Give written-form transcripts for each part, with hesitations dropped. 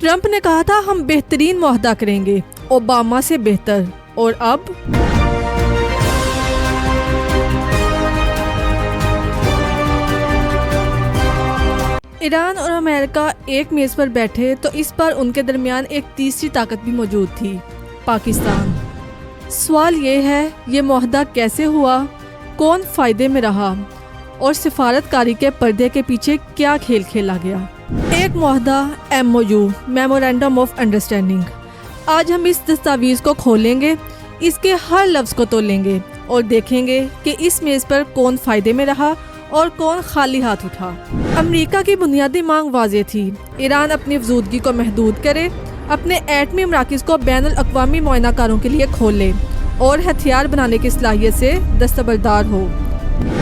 Trump نے کہا تھا ہم بہترین معاہدہ کریں گے، اوباما سے بہتر، اور اب ایران اور امریکہ ایک میز پر بیٹھے تو اس پر ان کے درمیان ایک تیسری طاقت بھی موجود تھی، پاکستان۔ سوال یہ ہے، یہ معاہدہ کیسے ہوا، کون فائدے میں رہا، اور سفارت کاری کے پردے کے پیچھے کیا کھیل کھیلا گیا؟ ایک معاہدہ MOU میمورینڈم آف انڈرسٹینڈنگ۔ آج ہم اس دستاویز کو کھولیں گے، اس کے ہر لفظ کو تولیں گے اور دیکھیں گے کہ اس میز پر کون فائدے میں رہا اور کون خالی ہاتھ اٹھا۔ امریکہ کی بنیادی مانگ واضح تھی، ایران اپنی افزودگی کو محدود کرے، اپنے ایٹمی مراکز کو بین الاقوامی معائنہ کاروں کے لیے کھولے اور ہتھیار بنانے کی صلاحیت سے دستبردار ہو۔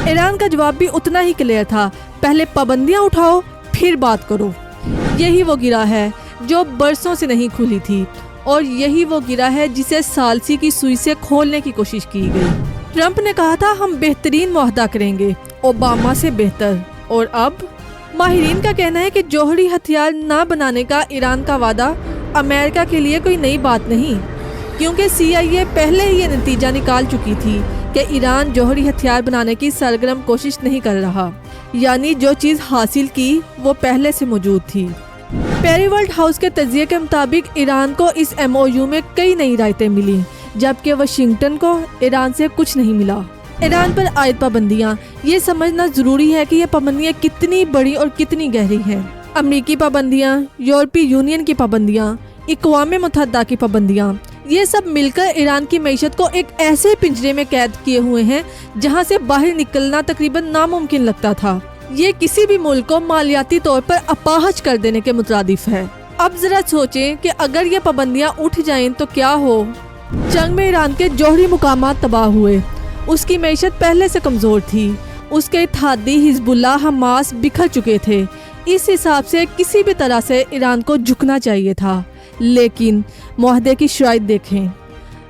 ایران کا جواب بھی اتنا ہی کلیئر تھا، پہلے پابندیاں اٹھاؤ پھر بات کرو۔ یہی وہ گرہ ہے جو برسوں سے نہیں کھلی تھی، اور یہی وہ گرہ ہے جسے ثالثی کی سوئی سے کھولنے کی کوشش کی گئی۔ ٹرمپ نے کہا تھا ہم بہترین معاہدہ کریں گے، اوباما سے بہتر، اور اب ماہرین کا کہنا ہے کہ جوہری ہتھیار نہ بنانے کا ایران کا وعدہ امریکہ کے لیے کوئی نئی بات نہیں، کیونکہ CIA پہلے ہی یہ نتیجہ نکال چکی تھی کہ ایران جوہری ہتھیار بنانے کی سرگرم کوشش نہیں کر رہا، یعنی جو چیز حاصل کی وہ پہلے سے موجود تھی۔ پیری ورلڈ ہاؤس کے تجزیے کے مطابق ایران کو اس MOU میں کئی نئی رعایتیں ملی، جبکہ واشنگٹن کو ایران سے کچھ نہیں ملا۔ ایران پر عائد پابندیاں، یہ سمجھنا ضروری ہے کہ یہ پابندیاں کتنی بڑی اور کتنی گہری ہیں۔ امریکی پابندیاں، یورپی یونین کی پابندیاں، اقوام متحدہ کی پابندیاں، یہ سب مل کر ایران کی معیشت کو ایک ایسے پنجرے میں قید کیے ہوئے ہیں جہاں سے باہر نکلنا تقریباً ناممکن لگتا تھا۔ یہ کسی بھی ملک کو مالیاتی طور پر اپاہج کر دینے کے مترادف ہے۔ اب ذرا سوچیں کہ اگر یہ پابندیاں اٹھ جائیں تو کیا ہو؟ جنگ میں ایران کے جوہری مقامات تباہ ہوئے، اس کی معیشت پہلے سے کمزور تھی، اس کے اتحادی حزب اللہ، حماس بکھر چکے تھے۔ اس حساب سے کسی بھی طرح سے ایران کو جھکنا چاہیے تھا، لیکن معاہدے کی شرائط دیکھیں۔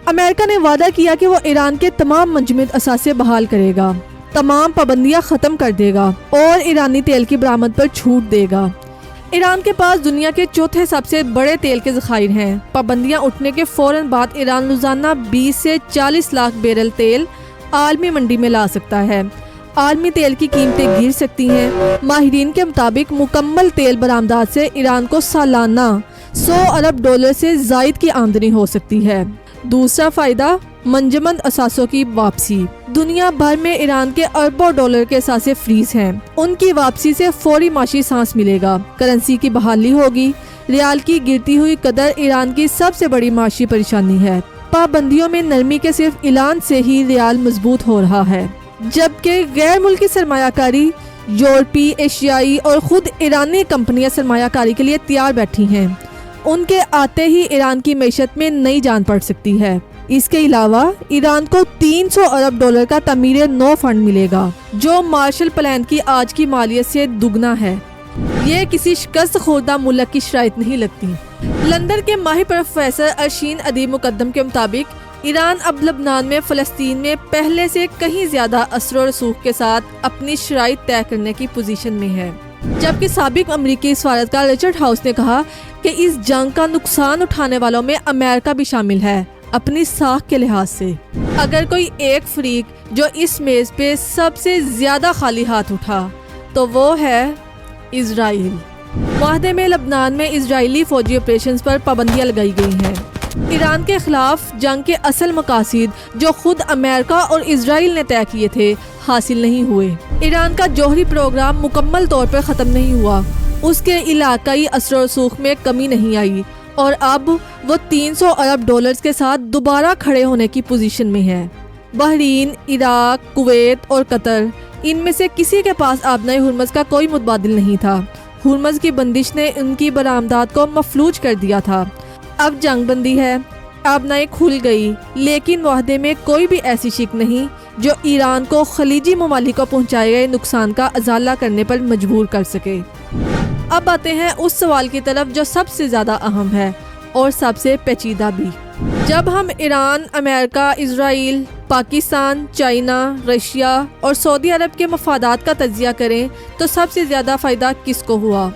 امریکہ نے وعدہ کیا کہ وہ ایران کے تمام منجمد اثاثے بحال کرے گا، تمام پابندیاں ختم کر دے گا اور ایرانی تیل کی برآمد پر چھوٹ دے گا۔ ایران کے پاس دنیا کے چوتھے سب سے بڑے تیل کے ذخائر ہیں۔ پابندیاں اٹھنے کے فوراً بعد ایران روزانہ 20 سے 40 لاکھ بیرل تیل عالمی منڈی میں لا سکتا ہے۔ عالمی تیل کی قیمتیں گر سکتی ہیں۔ ماہرین کے مطابق مکمل تیل برآمدات سے ایران کو سالانہ $100 ارب سے زائد کی آمدنی ہو سکتی ہے۔ دوسرا فائدہ، منجمد اثاثوں کی واپسی۔ دنیا بھر میں ایران کے اربوں ڈالر کے اثاثے فریز ہیں، ان کی واپسی سے فوری معاشی سانس ملے گا، کرنسی کی بحالی ہوگی۔ ریال کی گرتی ہوئی قدر ایران کی سب سے بڑی معاشی پریشانی ہے۔ پابندیوں میں نرمی کے صرف اعلان سے ہی ریال مضبوط ہو رہا ہے، جبکہ غیر ملکی سرمایہ کاری، یورپی، ایشیائی اور خود ایرانی کمپنیاں سرمایہ کاری کے لیے تیار بیٹھی ہیں۔ ان کے آتے ہی ایران کی معیشت میں نئی جان پڑ سکتی ہے۔ اس کے علاوہ ایران کو $300 ارب کا تعمیر نو فنڈ ملے گا، جو مارشل پلان کی آج کی مالیت سے دگنا ہے۔ یہ کسی شکست خوردہ ملک کی شرائط نہیں لگتی۔ لندن کے ماہر پروفیسر ارشین ادیب مقدم کے مطابق ایران اب لبنان میں فلسطین میں پہلے سے کہیں زیادہ اثر و رسوخ کے ساتھ اپنی شرائط طے کرنے کی پوزیشن میں ہے، جبکہ سابق امریکی سفارتکار رچرڈ ہاؤس نے کہا کہ اس جنگ کا نقصان اٹھانے والوں میں امریکہ بھی شامل ہے، اپنی ساکھ کے لحاظ سے۔ اگر کوئی ایک فریق جو اس میز پہ سب سے زیادہ خالی ہاتھ اٹھا تو وہ ہے اسرائیل۔ معاہدے میں لبنان میں اسرائیلی فوجی آپریشنز پر پابندیاں لگائی گئی ہیں۔ ایران کے خلاف جنگ کے اصل مقاصد جو خود امریکہ اور اسرائیل نے طے کیے تھے حاصل نہیں ہوئے۔ ایران کا جوہری پروگرام مکمل طور پر ختم نہیں ہوا، اس کے علاقائی اثر و رسوخ میں کمی نہیں آئی، اور اب وہ $300 ارب کے ساتھ دوبارہ کھڑے ہونے کی پوزیشن میں ہے۔ بحرین، عراق، کویت اور قطر، ان میں سے کسی کے پاس آبنائے ہرمز کا کوئی متبادل نہیں تھا۔ ہرمز کی بندش نے ان کی برآمدات کو مفلوج کر دیا تھا۔ اب جنگ بندی ہے، آبنائے کھل گئی، لیکن معاہدے میں کوئی بھی ایسی شک نہیں جو ایران کو خلیجی ممالک کو پہنچائے گئے نقصان کا ازالہ کرنے پر مجبور کر سکے۔ اب آتے ہیں اس سوال کی طرف جو سب سے زیادہ اہم ہے اور سب سے پیچیدہ بھی۔ جب ہم ایران، امریکہ، اسرائیل، پاکستان، چائنا، رشیا اور سعودی عرب کے مفادات کا تجزیہ کریں تو سب سے زیادہ فائدہ کس کو ہوا؟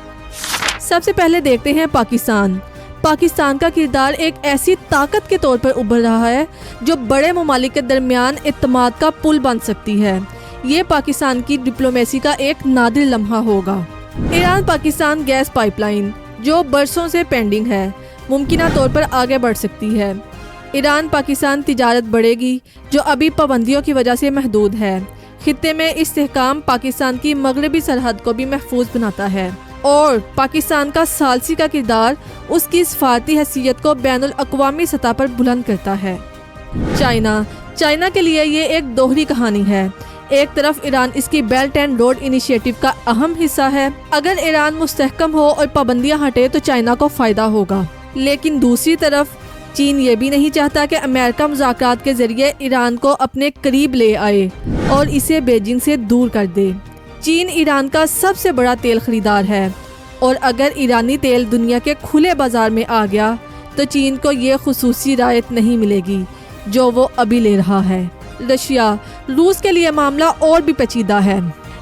سب سے پہلے دیکھتے ہیں پاکستان۔ پاکستان کا کردار ایک ایسی طاقت کے طور پر ابھر رہا ہے جو بڑے ممالک کے درمیان اعتماد کا پل بن سکتی ہے۔ یہ پاکستان کی ڈپلومیسی کا ایک نادر لمحہ ہوگا۔ Iran Pakistan gas pipeline جو برسوں سے پینڈنگ ہے، ممکنہ طور پر آگے بڑھ سکتی ہے۔ ایران پاکستان تجارت بڑھے گی جو ابھی پابندیوں کی وجہ سے محدود ہے۔ خطے میں استحکام پاکستان کی مغربی سرحد کو بھی محفوظ بناتا ہے اور پاکستان کا ثالثی کا کردار اس کی سفارتی حیثیت کو بین الاقوامی سطح پر بلند کرتا ہے۔ چائنا کے لیے یہ ایک دوہری کہانی ہے۔ ایک طرف ایران اس کی بیلٹ اینڈ روڈ انیشیٹو کا اہم حصہ ہے۔ اگر ایران مستحکم ہو اور پابندیاں ہٹے تو چائنا کو فائدہ ہوگا، لیکن دوسری طرف چین یہ بھی نہیں چاہتا کہ امریکہ مذاکرات کے ذریعے ایران کو اپنے قریب لے آئے اور اسے بیجنگ سے دور کر دے۔ چین ایران کا سب سے بڑا تیل خریدار ہے اور اگر ایرانی تیل دنیا کے کھلے بازار میں آ گیا تو چین کو یہ خصوصی رعایت نہیں ملے گی جو وہ ابھی لے رہا ہے۔ روس کے لیے معاملہ اور بھی پیچیدہ ہے۔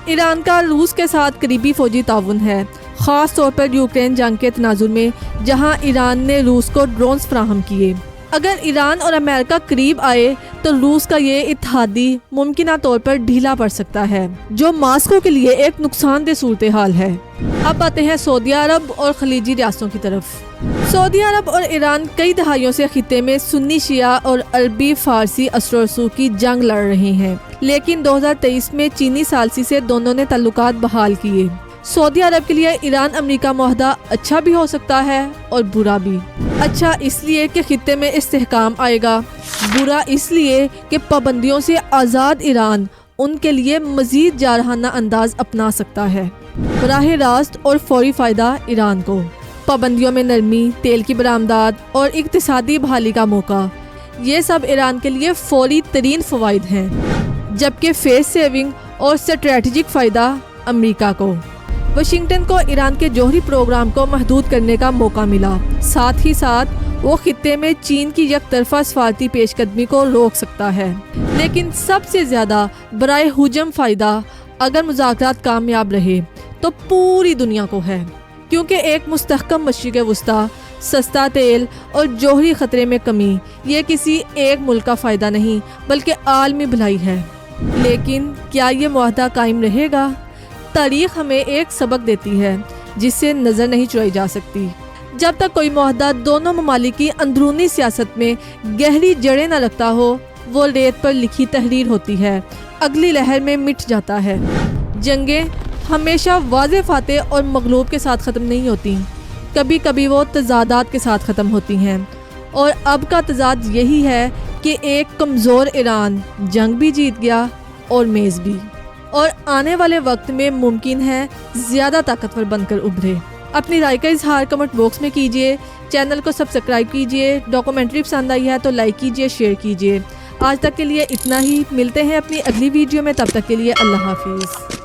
ایران کا روس کے ساتھ قریبی فوجی تعاون ہے، خاص طور پر یوکرین جنگ کے تناظر میں جہاں ایران نے روس کو ڈرونز فراہم کیے۔ اگر ایران اور امریکہ قریب آئے تو روس کا یہ اتحادی ممکنہ طور پر ڈھیلا پڑ سکتا ہے، جو ماسکو کے لیے ایک نقصان دہ صورتحال ہے۔ اب آتے ہیں سعودی عرب اور خلیجی ریاستوں کی طرف۔ سعودی عرب اور ایران کئی دہائیوں سے خطے میں سنی شیعہ اور عربی فارسی اثر و رسوخ کی جنگ لڑ رہے ہیں، لیکن 2023 میں چینی ثالثی سے دونوں نے تعلقات بحال کیے۔ سعودی عرب کے لیے ایران امریکہ معاہدہ اچھا بھی ہو سکتا ہے اور برا بھی۔ اچھا اس لیے کہ خطے میں استحکام آئے گا، برا اس لیے کہ پابندیوں سے آزاد ایران ان کے لیے مزید جارحانہ انداز اپنا سکتا ہے۔ براہ راست اور فوری فائدہ ایران کو، پابندیوں میں نرمی، تیل کی برآمدات اور اقتصادی بحالی کا موقع، یہ سب ایران کے لیے فوری ترین فوائد ہیں، جبکہ فیس سیونگ اور اسٹریٹجک فائدہ امریکہ کو۔ واشنگٹن کو ایران کے جوہری پروگرام کو محدود کرنے کا موقع ملا، ساتھ ہی ساتھ وہ خطے میں چین کی یک طرفہ سفارتی پیش قدمی کو روک سکتا ہے، لیکن سب سے زیادہ برائے حجم فائدہ اگر مذاکرات کامیاب رہے تو پوری دنیا کو ہے، کیونکہ ایک مستحکم مشرق وسطیٰ، سستا تیل اور جوہری خطرے میں کمی یہ کسی ایک ملک کا فائدہ نہیں بلکہ عالمی بھلائی ہے۔ لیکن کیا یہ معاہدہ قائم رہے گا؟ تاریخ ہمیں ایک سبق دیتی ہے جس سے نظر نہیں چرائی جا سکتی۔ جب تک کوئی معاہدہ دونوں ممالک کی اندرونی سیاست میں گہری جڑیں نہ رکھتا ہو، وہ ریت پر لکھی تحریر ہوتی ہے، اگلی لہر میں مٹ جاتا ہے۔ جنگیں ہمیشہ واضح فاتح اور مغلوب کے ساتھ ختم نہیں ہوتی، کبھی کبھی وہ تضادات کے ساتھ ختم ہوتی ہیں، اور اب کا تضاد یہی ہے کہ ایک کمزور ایران جنگ بھی جیت گیا اور میز بھی، اور آنے والے وقت میں ممکن ہے زیادہ طاقتور بن کر ابھرے۔ اپنی رائے کا اظہار کمنٹ باکس میں کیجیے، چینل کو سبسکرائب کیجیے، ڈاکومنٹری پسند آئی ہے تو لائک کیجیے، شیئر کیجیے۔ آج تک کے لیے اتنا ہی، ملتے ہیں اپنی اگلی ویڈیو میں، تب تک کے لیے اللہ حافظ۔